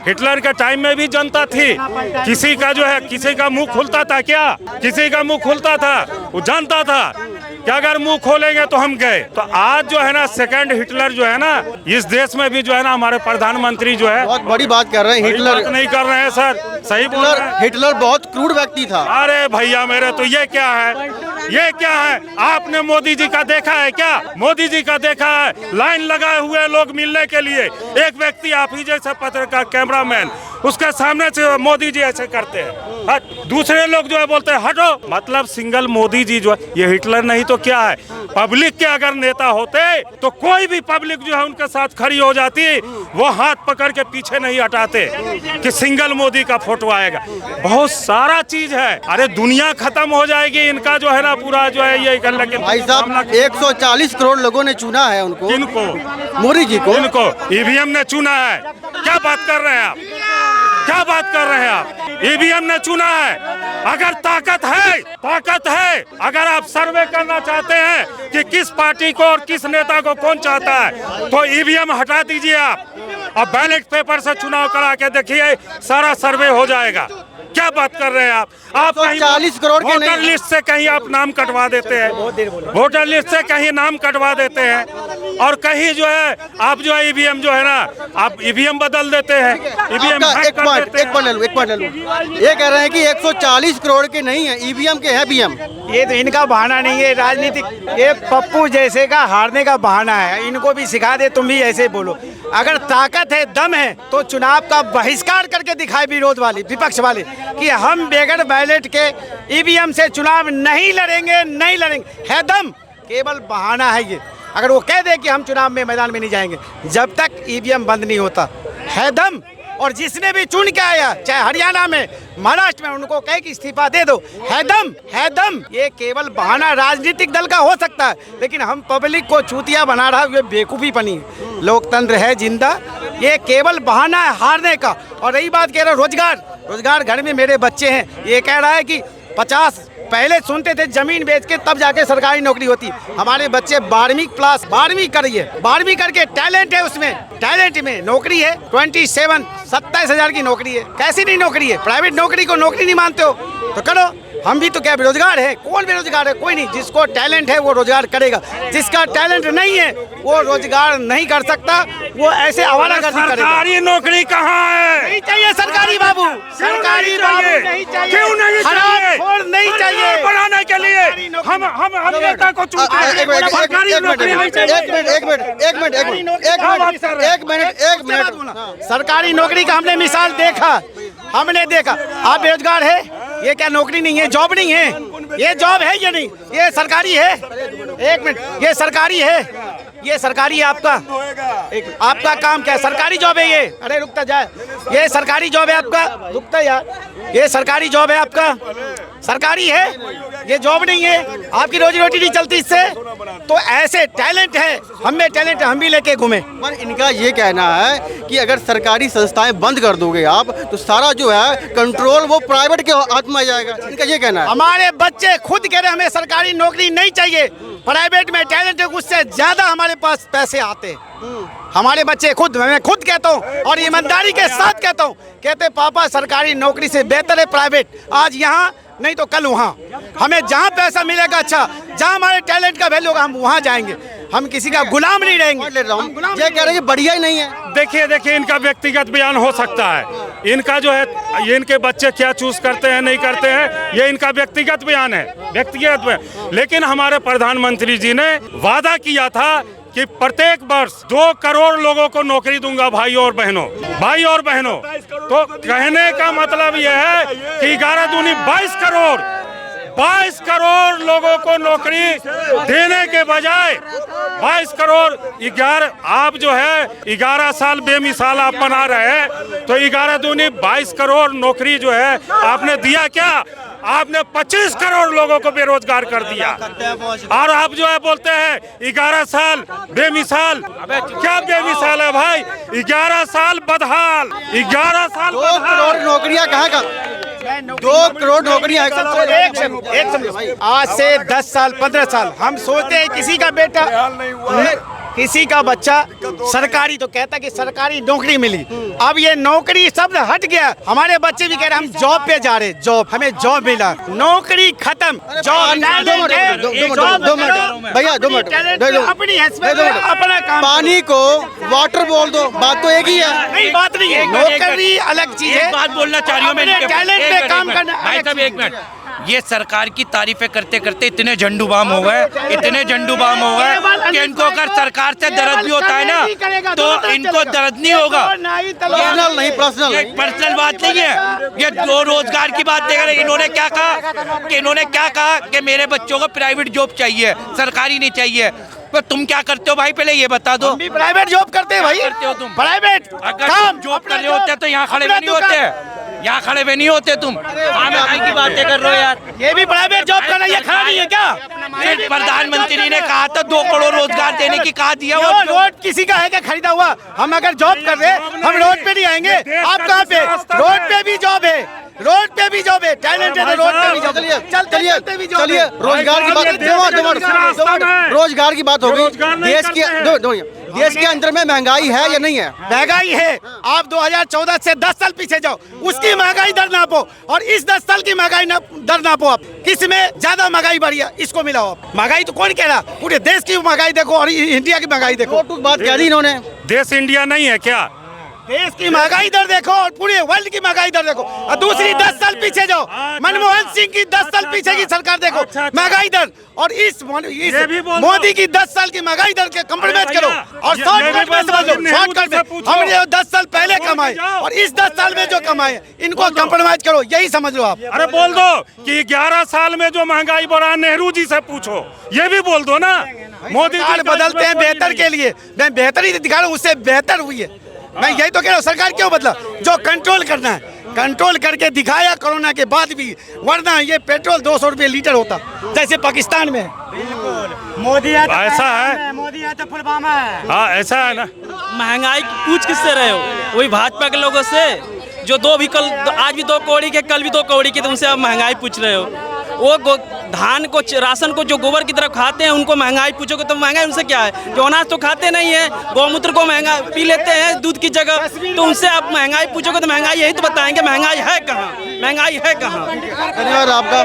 Hitler के time में भी जनता थी, किसी का जो है किसी का मुंह खुलता था क्या? किसी का मुंह खुलता था? वो जानता था कि अगर मुंह खोलेंगे तो हम गए। तो आज जो है ना सेकंड हिटलर जो है ना इस देश में भी जो है ना हमारे प्रधानमंत्री जो है बहुत बड़ी बात कर रहे हैं। हिटलर नहीं कर रहे हैं सर, सही बोल रहे हैं। हिटलर बहुत क्रूर व्यक्ति था। अरे भैया मेरे, तो ये क्या है? ये क्या है? आपने मोदी जी का देखा है क्या? मोदी जी का देखा है? लाइन लगाए हुए लोग मिलने के लिए, एक व्यक्ति आप ही जैसे पत्रकार कैमरामैन उसके सामने से मोदी जी ऐसे करते हैं, दूसरे लोग जो है बोलते हैं हटो। मतलब सिंगल मोदी जी जो है ये हिटलर नहीं तो क्या है? पब्लिक के अगर नेता होते तो कोई भी पब्लिक जो है उनके साथ खड़ी हो जाती, वो हाथ पकड़ के पीछे नहीं हटाते कि सिंगल मोदी का फोटो आएगा। बहुत सारा चीज है। अरे दुनिया खत्म हो जाएगी, इनका जो है ना पूरा जो है ये कर लगे। भाई साहब 140 करोड़ लोगों ने चुना है उनको। इनको मोदी जी को इनको ईवीएम ने चुना है। क्या बात कर रहे हैं आप? क्या बात कर रहे हैं आप? ईवीएम ने चुना है। अगर ताकत है, अगर आप सर्वे करना चाहते हैं कि किस पार्टी को और किस नेता को कौन चाहता है तो ईवीएम हटा दीजिए आप, और बैलेट पेपर से चुनाव करा के देखिए, सारा सर्वे हो जाएगा। क्या बात कर रहे हैं आप? 40 करोड़ के वोटर लिस्ट से कहीं आप नाम कटवा देते हैं, वोटर लिस्ट से कहीं नाम कटवा देते हैं, और कहीं जो है आप जो है ईवीएम जो है ना आप ईवीएम बदल देते हैं। ईवीएम एक पॉइंट ले लूं। ये कह रहे हैं कि 140 करोड़ के नहीं है, ईवीएम के है बीएम। ये तो इनका बहाना नहीं है राजनीतिक, ये पप्पू जैसे का हारने का बहाना है। इनको भी सिखा दे, तुम भी ऐसे बोलो। अगर ताकत है, दम है, तो चुनाव का बहिष्कार करके दिखाए विरोध वाले, विपक्ष वाले, कि हम बगैर बैलेट के ईवीएम से चुनाव नहीं लड़ेंगे। है दम, केवल बहाना है ये। अगर वो कह दे कि हम चुनाव में मैदान में नहीं जाएंगे जब तक ईवीएम बंद नहीं होता, है दम। और जिसने भी चुन के आया, चाहे हरियाणा में, महाराष्ट्र में, उनको कहे कि इस्तीफा दे दो, है दम। ये केवल बहाना राजनीतिक दल का हो सकता है, लेकिन हम पब्लिक को चूतिया बना रहा है, ये बेवकूफ़ी बनी है। लोकतंत्र है जिंदा, ये केवल बहाना है हारने का। और रही बात कह रहे रोजगार, घर में मेरे बच्चे हैं, ये कह रहा है कि 50 पहले सुनते थे जमीन बेच के तब जाके सरकारी नौकरी होती। हमारे बच्चे 12वीं करिए, 12वीं करके टैलेंट है, उसमें टैलेंट में नौकरी है। 27 हज़ार की नौकरी है। कैसी नहीं नौकरी है? प्राइवेट नौकरी को नौकरी नहीं मानते हो तो करो। हम भी तो क्या बेरोजगार है? कौन बेरोजगार है? कोई नहीं। जिसको टैलेंट है वो रोजगार करेगा, जिसका टैलेंट नहीं है वो रोजगार नहीं कर सकता, वो ऐसे आवारागर्दी करेगा। सरकारी नौकरी कहाँ है? नहीं चाहिए सरकारी बाबू, सरकारी बाबू नहीं चाहिए। क्यों नहीं चाहिए? नहीं चाहिए बनाने के लिए हम नेता को चुनते हैं। सरकारी नौकरी नहीं चाहिए। एक मिनट। सरकारी नौकरी का हमने मिसाल देखा, आप बेरोजगार है, ये क्या नौकरी नहीं है? जॉब नहीं है? ये जॉब है या नहीं? ये सरकारी है? एक मिनट, ये सरकारी है? ये सरकारी है आपका? आपका काम क्या है? सरकारी जॉब है ये? अरे रुकता जाए, ये सरकारी जॉब है आपका? रुकता यार, ये सरकारी जॉब है आपका? सरकारी है, ये जॉब नहीं है। आपकी रोजी रोटी नहीं चलती इससे। तो ऐसे टैलेंट है, हम में टैलेंट है, हम भी लेके घूमे। पर इनका ये कहना है कि अगर सरकारी संस्थाएं बंद कर दोगे आप तो सारा जो है कंट्रोल वो प्राइवेट के हाथ में आ जाएगा। इनका ये कहना है। हमारे बच्चे खुद कह रहे हमें सरकारी नौकरी नहीं चाहिए, प्राइवेट में टैलेंट है, उससे ज्यादा हमारे पास पैसे आते हैं। हमारे बच्चे खुद, मैं खुद कहता हूँ और ईमानदारी के साथ कहता हूँ, कहते पापा सरकारी नौकरी से बेहतर है प्राइवेट। आज यहाँ नहीं तो कल वहाँ, हमें जहाँ पैसा मिलेगा, अच्छा जहाँ हमारे टैलेंट का वैल्यू होगा, हम वहाँ जाएंगे। हम किसी का गुलाम नहीं रहेंगे। ये कह रहे हैं बढ़िया ही नहीं है। देखिए इनका व्यक्तिगत बयान हो सकता है। इनका जो है ये इनके बच्चे क्या चूज करते हैं नहीं करते हैं, ये इनका व्यक्तिगत बयान है, व्यक्तिगत बयान। लेकिन हमारे प्रधानमंत्री जी ने वादा किया था कि प्रत्येक वर्ष 2 करोड़ लोगों को नौकरी दूंगा, भाई और बहनों। तो कहने का मतलब यह है कि 11 दूनी 22 करोड़ लोगों को नौकरी देने के बजाय 22 करोड़ 11, आप जो है 11 साल बेमिसाल आप बना रहे हैं, तो 11 दूनी 22 करोड़ नौकरी जो है आपने दिया क्या? आपने 25 करोड़ लोगों को बेरोजगार कर दिया। और आप जो है बोलते हैं 11 साल बेमिसाल। क्या बेमिसाल है भाई? 11 साल बदहाल, 11 साल 2 करोड़ नौकरियां कहाँ का? 2 करोड़ नौकरियां एक आज से 10 साल 15 साल हम सोचते हैं किसी का बेटा किसी का बच्चा सरकारी तो कहता कि सरकारी नौकरी मिली, अब ये नौकरी शब्द हट गया। हमारे बच्चे भी कह रहे हम जॉब पे जा रहे, जॉब हमें जॉब मिला, नौकरी खत्म, भैया 2 मिनट अपनी अपना काम। पानी को वाटर बोल दो, बात तो एक ही है। नहीं, बात नहीं है, नौकरी अलग चीज है। एक बात बोलना चाह रही हूँ मैं अपने इनके- टैलेंट एक पे मिनट, काम एक करना मिनट। भाई अलग साहब चीज एक मिनट, ये सरकार की तारीफें करते करते इतने झंडू बाम हो गए, इतने झंडू बाम हो गए कि इनको अगर सरकार से दर्द भी होता है ना तो इनको दर्द नहीं होगा। पर्सनल नहीं, पर्सनल ये पर्सनल बात नहीं है, ये दो रोजगार की बात देख रहे। इन्होंने क्या कहा कि मेरे बच्चों को प्राइवेट जॉब चाहिए, सरकारी नहीं चाहिए। पर तुम क्या करते हो भाई, पहले ये बता दो। हम भी प्राइवेट जॉब करते हैं भाई, करते हो तुम प्राइवेट अगर काम तुम जॉब कर रहे होते तो यहाँ खड़े भी नहीं होते, यहाँ खड़े भी नहीं होते तुम। महंगाई की बातें कर रहे हो यार। ये भी प्राइवेट जॉब करना, ये खड़ा नहीं है क्या? सिर्फ प्रधानमंत्री ने कहा था 2 करोड़ रोजगार देने की कहा दिया वो वो रोड किसी का है क्या खरीदा हुआ? हम अगर जॉब कर रहे हम रोड पे नहीं आएंगे। आप कहाँ पे? रोड पे भी जॉब है, रोड पे भी जॉब है, टैलेंट है तो रोड पे भी जॉब है। चलते भी जॉब चलिए है। रोजगार की बात, रोजगार की बात हो गई। देश के अंदर में महंगाई है या नहीं है? महंगाई है। आप 2014 से 10 साल पीछे जाओ, उसकी महंगाई दर नापो और इस 10 साल की महंगाई दर नापो। आप किस में ज्यादा महंगाई बढ़ी है, इसको मिलाओ आप। महंगाई तो कौन कह रहा? पूरे देश की महंगाई देखो और इंडिया की महंगाई देखो। बात कह दी इन्होंने। देश इंडिया नहीं है क्या? देश की महंगाई दर देखो और पूरे वर्ल्ड की महंगाई दर देखो। और दूसरी 10 साल पीछे जाओ, मनमोहन सिंह की 10 साल पीछे की सरकार देखो महंगाई दर, और इस मोदी की 10 साल की महंगाई दर के कंपेयर करो और शॉर्टकट में समझ लो। शॉर्टकट में हमने 10 साल पहले कमाए और इस 10 साल में जो कमाए इनको कंप्रोमाइज करो, यही समझ लो आप। अरे बोल दो कि 11 साल में जो महंगाई बढ़ा नेहरू जी से पूछो, ये भी बोल दो ना। मोदी जी सरकार बदलते हैं बेहतर के लिए, मैं बेहतर ही दिखा रहा हूँ, उससे बेहतर हुई है। मैं यही तो कह रहा हूँ, सरकार क्यों बदला? जो कंट्रोल करना है कंट्रोल करके दिखाया कोरोना के बाद भी, वरना ये पेट्रोल 200 रुपये लीटर होता जैसे पाकिस्तान में। मोदी है तो ऐसा है। मोदी है तो पुलवामा है। हाँ ऐसा है ना। महंगाई पूछ किससे रहे हो? वही भाजपा के लोगों से जो आज भी 2 कौड़ी के, कल भी 2 कौड़ी के, तो उनसे आप महंगाई पूछ रहे हो। वो धान को, राशन को जो गोबर की तरफ खाते हैं उनको महंगाई पूछोगे तो महंगाई उनसे क्या है? जो अनाज तो खाते नहीं है, गौमूत्र को महंगा पी लेते हैं दूध की जगह, तो उनसे आप महंगाई पूछोगे तो महंगाई यही तो बताएंगे महंगाई है कहाँ, महंगाई है कहाँ। धन्यवाद आपका।